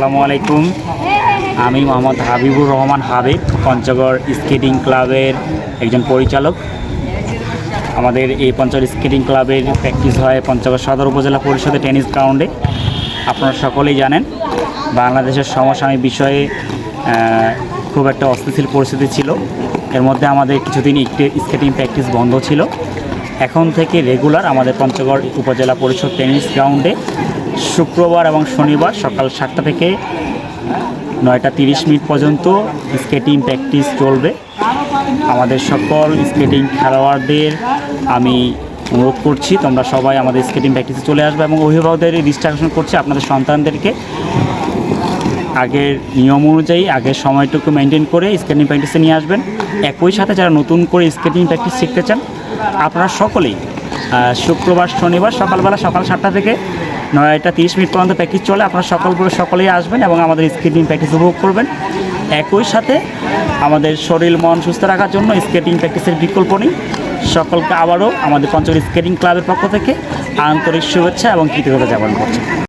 আসসালামু আলাইকুম। আমি মোহাম্মদ হাবিবুর রহমান হাবিব, পঞ্চগড় স্কেটিং ক্লাবের একজন পরিচালক। আমাদের এই পঞ্চগড় স্কেটিং ক্লাবের প্র্যাকটিস হয় পঞ্চগড় সদর উপজেলা পরিষদের টেনিস গ্রাউন্ডে। আপনারা সকলেই জানেন বাংলাদেশের সমসাময়িক বিষয়ে খুব একটা অস্থিতিশীল পরিস্থিতি ছিল। এর মধ্যে আমাদের কিছুদিন স্কেটিং প্র্যাকটিস বন্ধ ছিল। এখন থেকে রেগুলার আমাদের পঞ্চগড় উপজেলা পরিষদ টেনিস গ্রাউন্ডে শুক্রবার এবং শনিবার সকাল 7টা থেকে 9টা 30 মিনিট পর্যন্ত স্কেটিং প্র্যাকটিস চলবে। আমাদের সকল স্কেটিং খেলোয়াড়দের আমি অনুরোধ করছি তোমরা সবাই আমাদের স্কেটিং প্র্যাকটিসে চলে আসবে এবং অভিভাবকদের দৃষ্টি আকর্ষণ করছি আপনাদের সন্তানদেরকে আগের নিয়ম অনুযায়ী আগের সময়টুকু মেনটেন করে স্কেটিং প্র্যাকটিসে নিয়ে আসবেন। একই সাথে যারা নতুন করে স্কেটিং প্র্যাকটিস শিখতে চান আপনারা সকলেই শুক্রবার শনিবার সকালবেলা সকাল 7টা থেকে 9টা 30 মিনিট পর্যন্ত প্র্যাকটিস চলে। আপনারা সকলেই আসবেন এবং আমাদের স্কেটিং প্র্যাকটিস উপভোগ করবেন। একই সাথে আমাদের শরীর মন সুস্থ রাখার জন্য স্কেটিং প্র্যাকটিসের বিকল্প নেই। সকলকে আবারও আমাদের পঞ্চগড় স্কেটিং ক্লাবের পক্ষ থেকে আন্তরিক শুভেচ্ছা এবং কৃতজ্ঞতা জ্ঞাপন করছি।